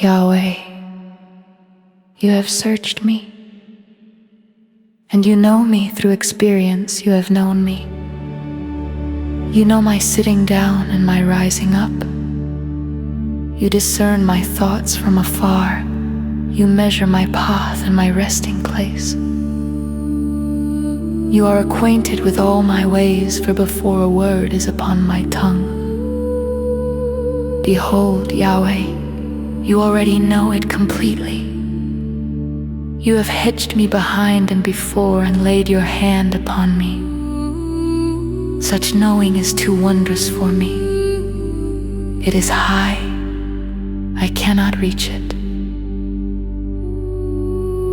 Yahweh, you have searched me, and you know me through experience. You have known me. You know my sitting down and my rising up. You discern my thoughts from afar. You measure my path and my resting place. You are acquainted with all my ways, for before a word is upon my tongue. Behold, Yahweh, you already know it completely. You have hedged me behind and before and laid your hand upon me. Such knowing is too wondrous for me. It is high. I cannot reach it.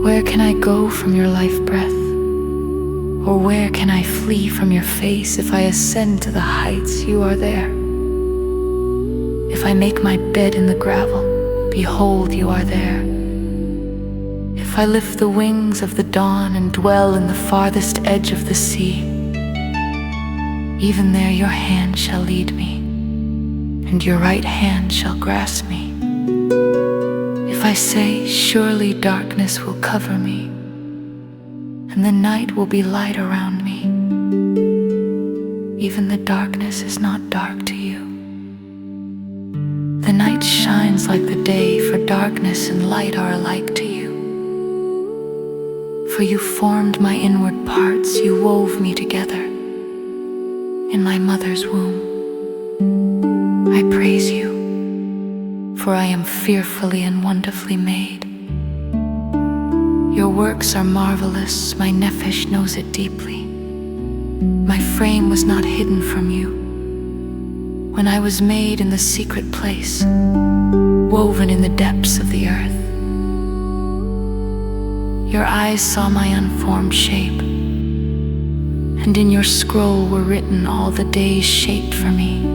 Where can I go from your life breath? Or where can I flee from your face? If I ascend to the heights, you are there. If I make my bed in the gravel, behold, you are there. If I lift the wings of the dawn and dwell in the farthest edge of the sea, even there your hand shall lead me, and your right hand shall grasp me. If I say, surely darkness will cover me, and the night will be light around me, even the darkness is not dark to you. The night shines like the day, for darkness and light are alike to you. For you formed my inward parts, you wove me together in my mother's womb. I praise you, for I am fearfully and wonderfully made. Your works are marvelous, my nephesh knows it deeply. My frame was not hidden from you when I was made in the secret place, woven in the depths of the earth. Your eyes saw my unformed shape, and in your scroll were written all the days shaped for me,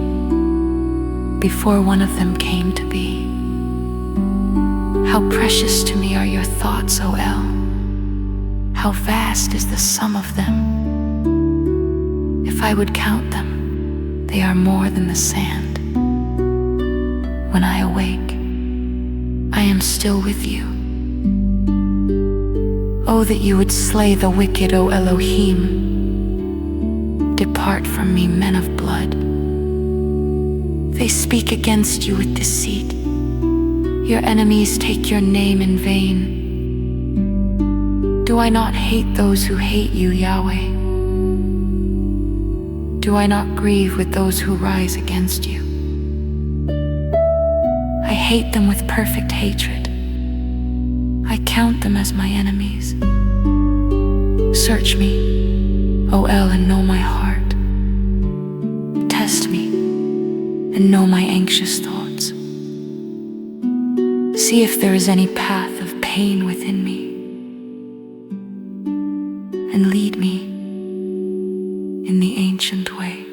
before one of them came to be. How precious to me are your thoughts, O El! How vast is the sum of them! If I would count them, they are more than the sand. When I awake, I am still with you. Oh, that you would slay the wicked, O Elohim! Depart from me, men of blood. They speak against you with deceit. Your enemies take your name in vain. Do I not hate those who hate you, Yahweh? Do I not grieve with those who rise against you? I hate them with perfect hatred. I count them as my enemies. Search me, O El, and know my heart. Test me and know my anxious thoughts. See if there is any path of pain within me, and lead me in the ancient way.